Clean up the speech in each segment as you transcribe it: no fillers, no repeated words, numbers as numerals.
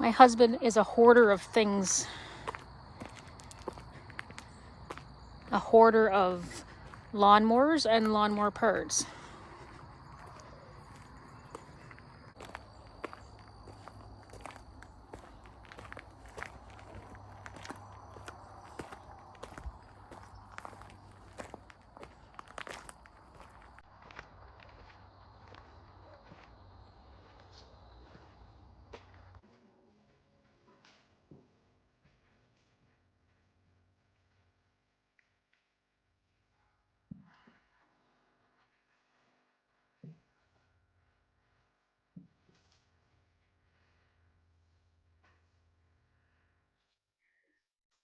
My husband is a hoarder of things, a hoarder of lawnmowers and lawnmower parts.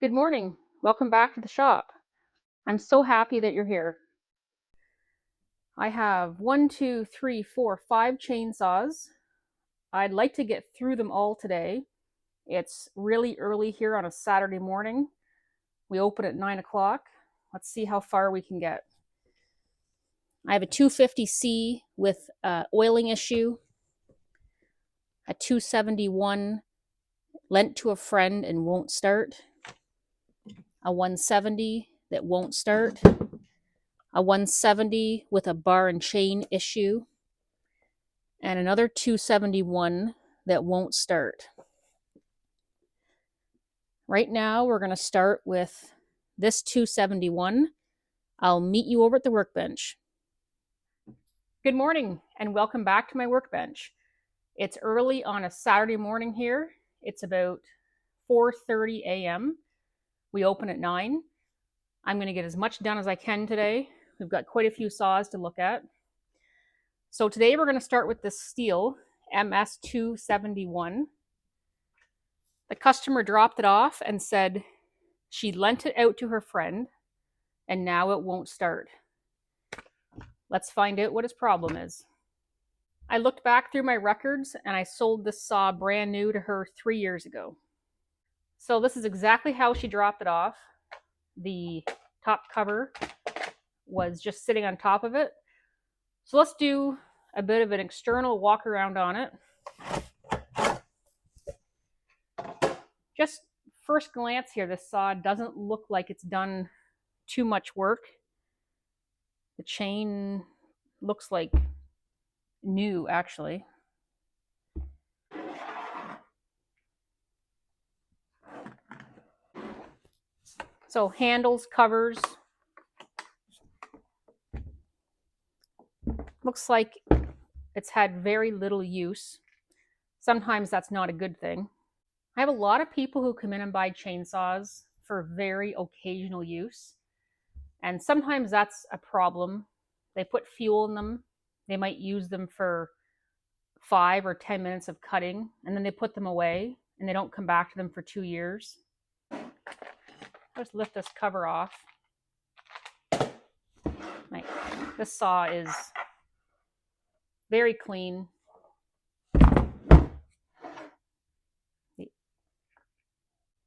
Good morning. Welcome back to the shop. I'm so happy that you're here. I have 1, 2, 3, 4, 5 chainsaws. I'd like to get through them all today. It's really early here on a Saturday morning. We open at 9 o'clock. Let's see how far we can get. I have a 250C with oiling issue, a 271 lent to a friend and won't start, a 170 that won't start, a 170 with a bar and chain issue, and another 271 that won't start. Right now, we're going to start with this 271. I'll meet you over at the workbench. Good morning and welcome back to my workbench. It's early on a Saturday morning here. It's about 4:30 a.m. We open at 9. I'm going to get as much done as I can today. We've got quite a few saws to look at. So today we're going to start with this Stihl MS271. The customer dropped it off and said she lent it out to her friend and now it won't start. Let's find out what his problem is. I looked back through my records and I sold this saw brand new to her 3 years ago. So this is exactly how she dropped it off. The top cover was just sitting on top of it. So let's do a bit of an external walk around on it. Just first glance here, this saw doesn't look like it's done too much work. The chain looks like new, actually. So handles, covers. Looks like it's had very little use. Sometimes that's not a good thing. I have a lot of people who come in and buy chainsaws for very occasional use. And sometimes that's a problem. They put fuel in them. They might use them for 5 or 10 minutes of cutting, and then they put them away, and they don't come back to them for 2 years. Let's lift this cover off. This saw is very clean.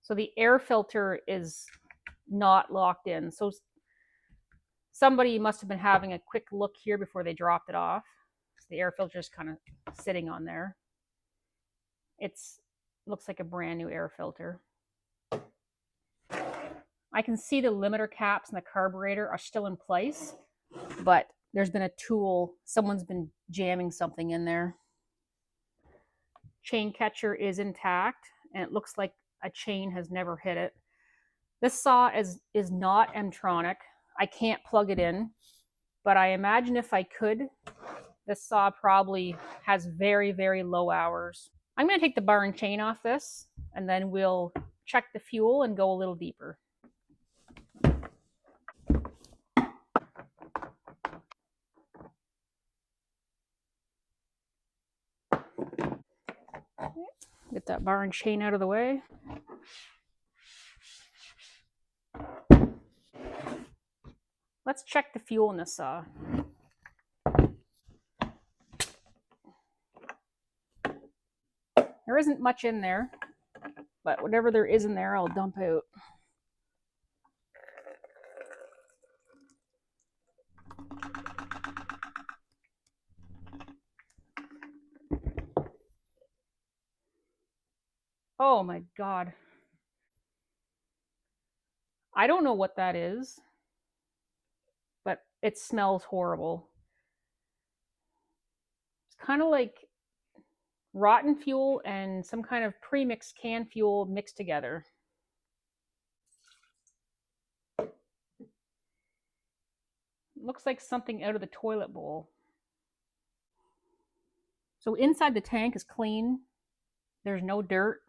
So the air filter is not locked in. So somebody must have been having a quick look here before they dropped it off. So the air filter is kind of sitting on there. It's looks like a brand new air filter. I can see the limiter caps and the carburetor are still in place, but there's been a tool, someone's been jamming something in there. Chain catcher is intact, and it looks like a chain has never hit it. This saw is not M-tronic. I can't plug it in, but I imagine if I could, this saw probably has very, very low hours. I'm going to take the bar and chain off this, and then we'll check the fuel and go a little deeper. Get that bar and chain out of the way. Let's check the fuel in this saw. There isn't much in there, but whatever there is in there, I'll dump out. Oh my God. I don't know what that is, but it smells horrible. It's kind of like rotten fuel and some kind of pre-mixed canned fuel mixed together. It looks like something out of the toilet bowl. So inside the tank is clean. There's no dirt.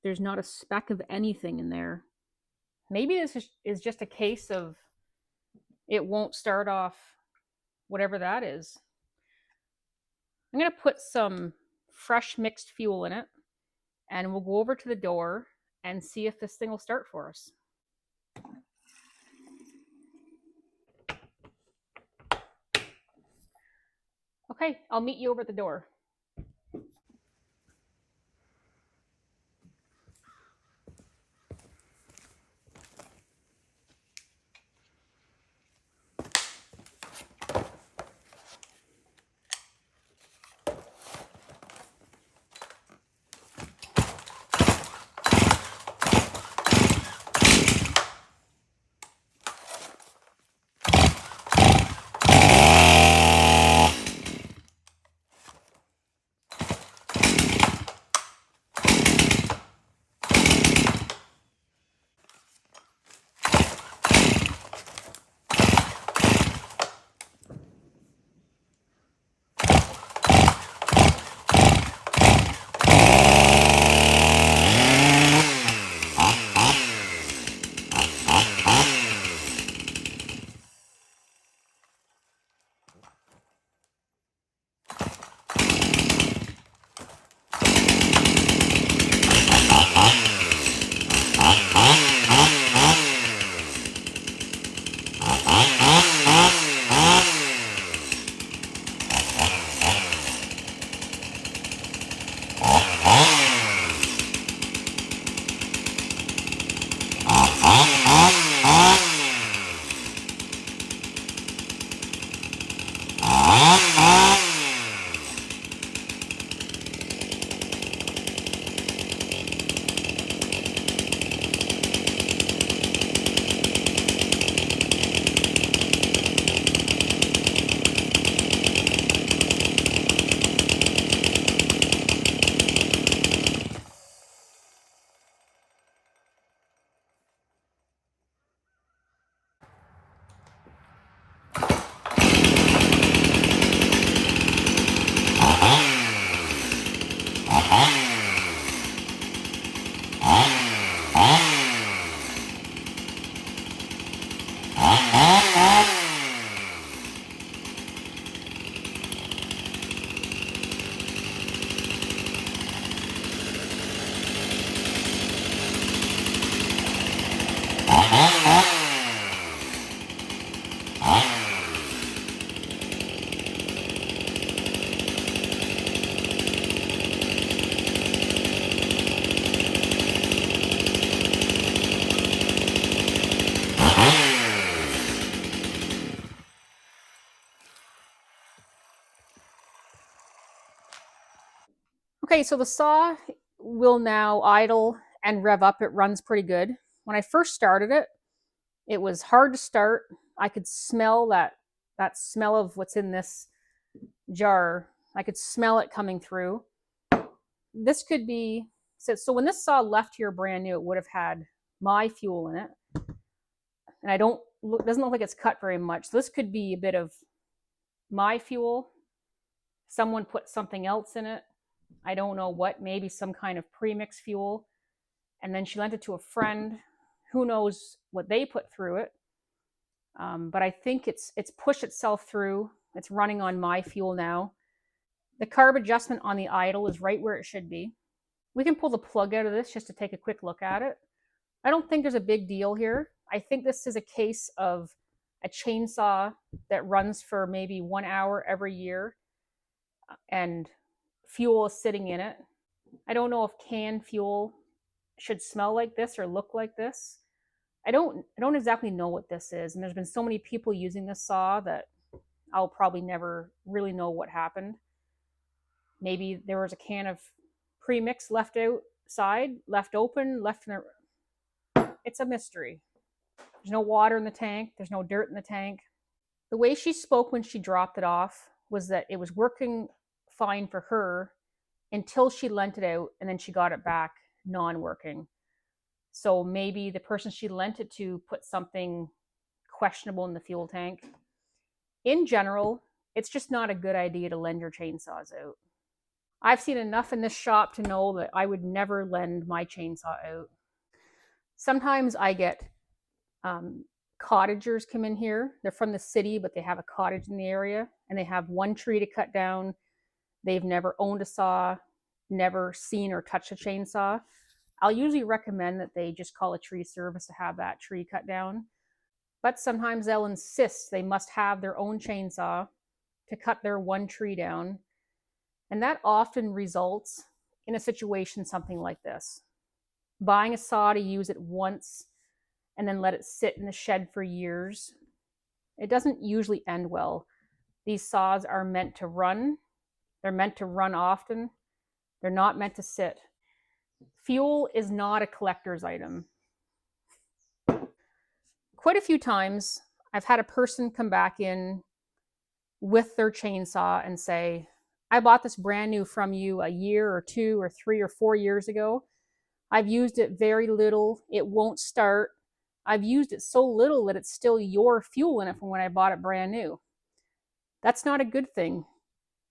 There's not a speck of anything in there. Maybe this is just a case of it won't start off, whatever that is. I'm going to put some fresh mixed fuel in it, and we'll go over to the door and see if this thing will start for us. Okay, I'll meet you over at the door. Okay, so the saw will now idle and rev up. It runs pretty good. When I first started it, it was hard to start. I could smell that smell of what's in this jar. I could smell it coming through. This could be so when this saw left here brand new, it would have had my fuel in it. And I don't doesn't look like it's cut very much. So this could be a bit of my fuel. Someone put something else in it. I don't know what, maybe some kind of premix fuel. And then she lent it to a friend. Who knows what they put through it. But I think it's pushed itself through. It's running on my fuel now. The carb adjustment on the idle is right where it should be. We can pull the plug out of this just to take a quick look at it. I don't think there's a big deal here. I think this is a case of a chainsaw that runs for maybe 1 hour every year and fuel is sitting in it. I don't know if canned fuel should smell like this or look like this. I don't exactly know what this is, and there's been so many people using this saw that I'll probably never really know what happened. Maybe there was a can of pre-mix left out side, left open, left in the... It's a mystery. There's no water in the tank. There's no dirt in the tank. The way she spoke when she dropped it off was that it was working fine for her until she lent it out, and then she got it back non-working. So maybe the person she lent it to put something questionable in the fuel tank. In general, it's just not a good idea to lend your chainsaws out. I've seen enough in this shop to know that I would never lend my chainsaw out. Sometimes I get cottagers come in here. They're from the city, but they have a cottage in the area, and they have one tree to cut down. They've never owned a saw, never seen or touched a chainsaw. I'll usually recommend that they just call a tree service to have that tree cut down. But sometimes they'll insist they must have their own chainsaw to cut their one tree down. And that often results in a situation something like this. Buying a saw to use it once and then let it sit in the shed for years. It doesn't usually end well. These saws are meant to run. They're meant to run often. They're not meant to sit. Fuel is not a collector's item. Quite a few times, I've had a person come back in with their chainsaw and say, I bought this brand new from you a year or 2 or 3 or 4 years ago. I've used it very little. It won't start. I've used it so little that it's still your fuel in it from when I bought it brand new. That's not a good thing.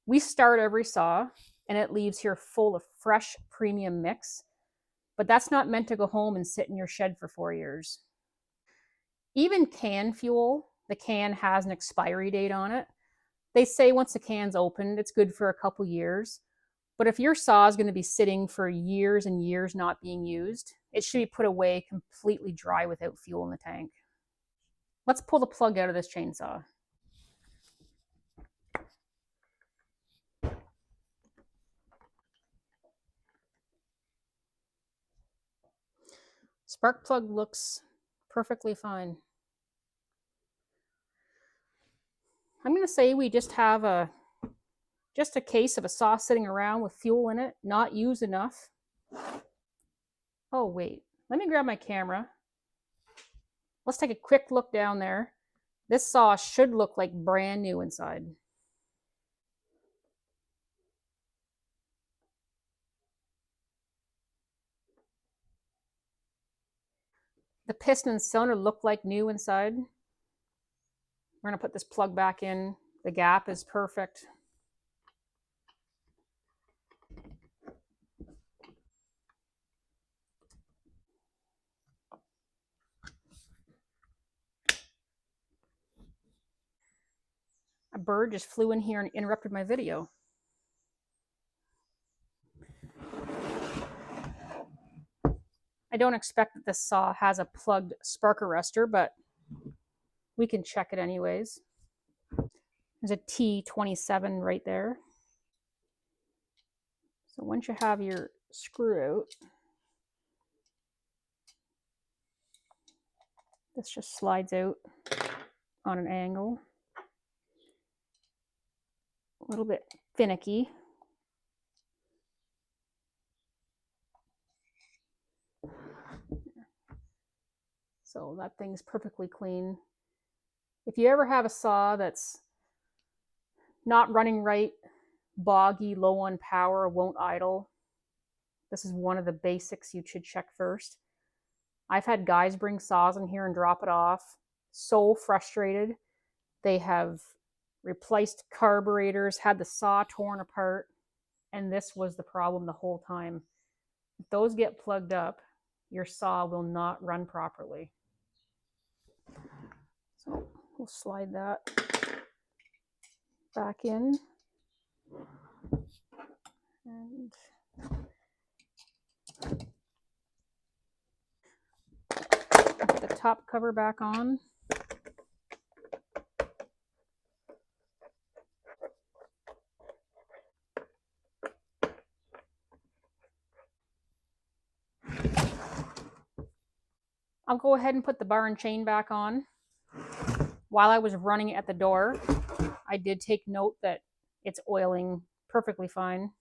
We start every saw and it leaves here full of fresh premium mix, but that's not meant to go home and sit in your shed for 4 years. Even can fuel, the can has an expiry date on it. They say once the can's opened, it's good for a couple years. But if your saw is going to be sitting for years and years not being used, it should be put away completely dry without fuel in the tank. Let's pull the plug out of this chainsaw. Spark plug looks perfectly fine. I'm going to say we just have a case of a saw sitting around with fuel in it, not used enough. Oh, wait. Let me grab my camera. Let's take a quick look down there. This saw should look like brand new inside. The piston and cylinder look like new inside. We're going to put this plug back in. The gap is perfect. A bird just flew in here and interrupted my video. I don't expect that this saw has a plugged spark arrestor, but we can check it anyways. There's a T27 right there. So once you have your screw out, this just slides out on an angle. A little bit finicky. So that thing's perfectly clean. If you ever have a saw that's not running right, boggy, low on power, won't idle, this is one of the basics you should check first. I've had guys bring saws in here and drop it off. So frustrated. They have replaced carburetors, had the saw torn apart, and this was the problem the whole time. If those get plugged up, your saw will not run properly. So we'll slide that back in. And put the top cover back on. I'll go ahead and put the bar and chain back on. While I was running it at the door, I did take note that it's oiling perfectly fine.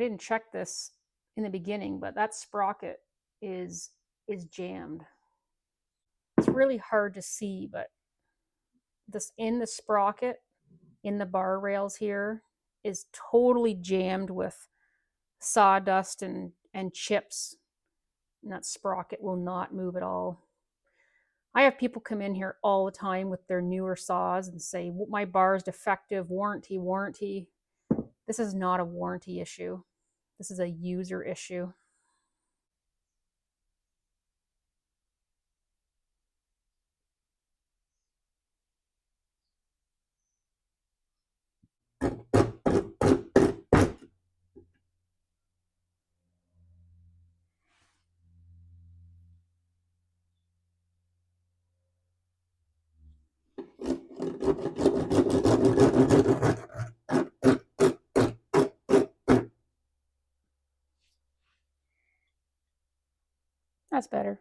didn't check this in the beginning, but that sprocket is jammed. It's really hard to see, but this in the sprocket, in the bar rails here, is totally jammed with sawdust and chips. And that sprocket will not move at all. I have people come in here all the time with their newer saws and say, my bar is defective, warranty. This is not a warranty issue. This is a user issue. That's better.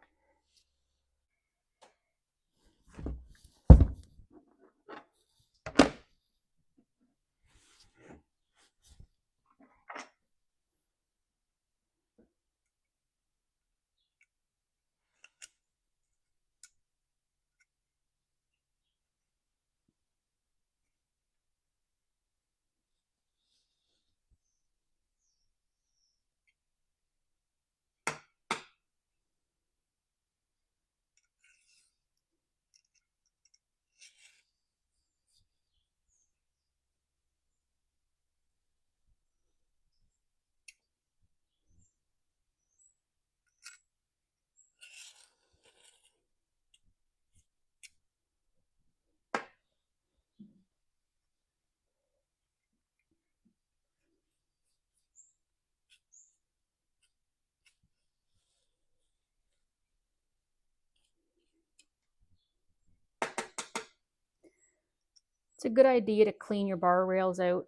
It's a good idea to clean your bar rails out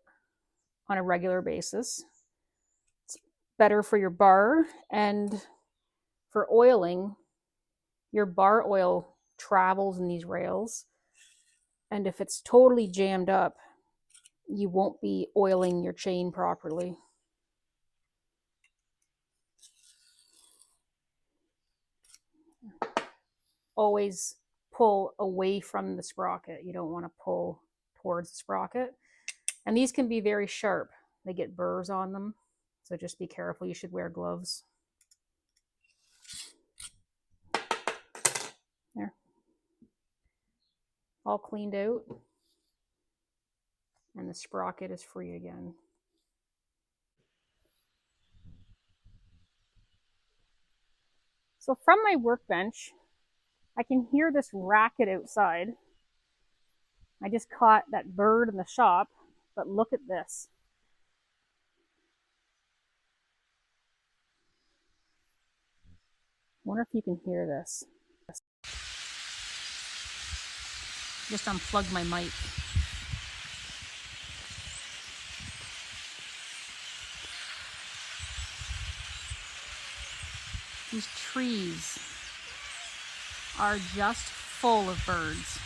on a regular basis. It's better for your bar, and for oiling, your bar oil travels in these rails. And if it's totally jammed up, you won't be oiling your chain properly. Always pull away from the sprocket. You don't want to pull towards the sprocket. And these can be very sharp. They get burrs on them. So just be careful. You should wear gloves. There. All cleaned out. And the sprocket is free again. So from my workbench, I can hear this racket outside. I just caught that bird in the shop, but look at this. I wonder if you can hear this. Just unplugged my mic. These trees are just full of birds.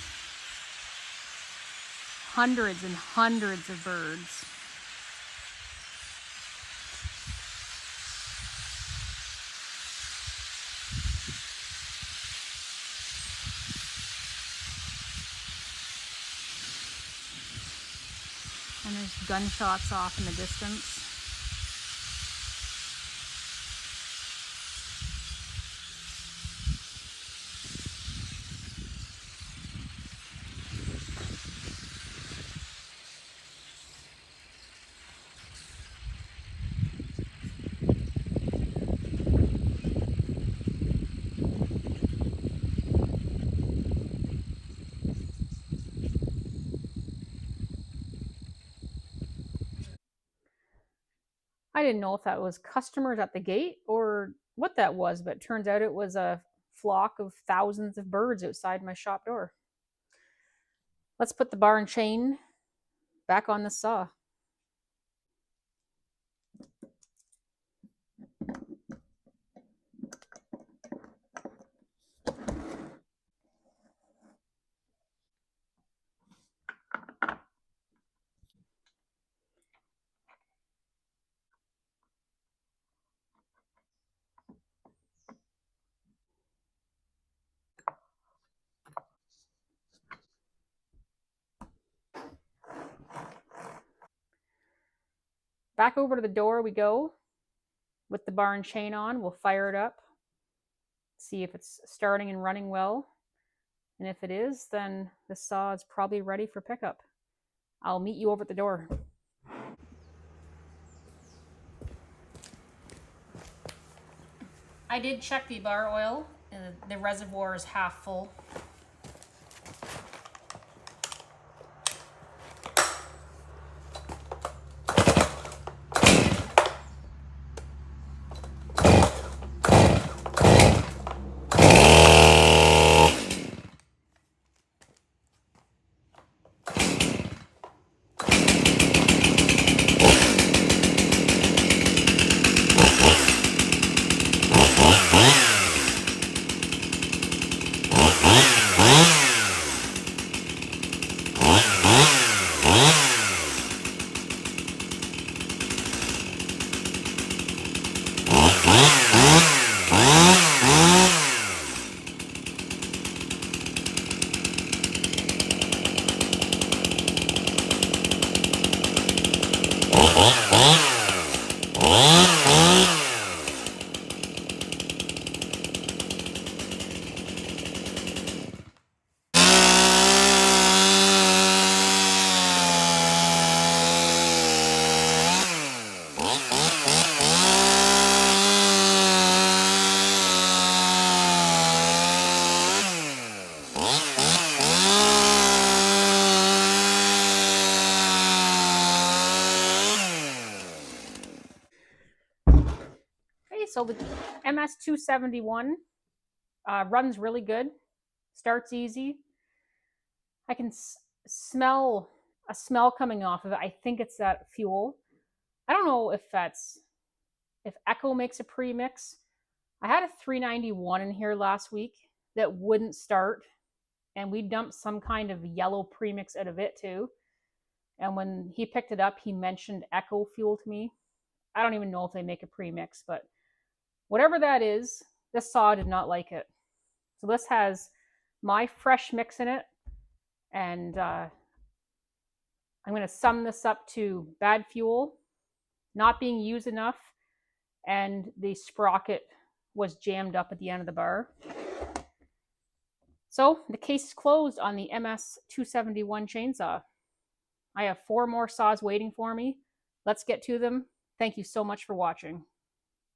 Hundreds and hundreds of birds. And there's gunshots off in the distance. I didn't know if that was customers at the gate or what that was, but it turns out it was a flock of thousands of birds outside my shop door. Let's put the bar and chain back on the saw. Back over to the door we go with the bar and chain on. We'll fire it up, see if it's starting and running well. And if it is, then the saw is probably ready for pickup. I'll meet you over at the door. I did check the bar oil. The reservoir is half full. So the MS271 runs really good, starts easy. I can smell a smell coming off of it. I think it's that fuel. I don't know if Echo makes a premix. I had a 391 in here last week that wouldn't start, and we dumped some kind of yellow premix out of it too. And when he picked it up, he mentioned Echo fuel to me. I don't even know if they make a premix, but whatever that is, this saw did not like it. So this has my fresh mix in it, and I'm going to sum this up to bad fuel, not being used enough, and the sprocket was jammed up at the end of the bar. So the case is closed on the MS271 chainsaw. I have 4 more saws waiting for me. Let's get to them. Thank you so much for watching.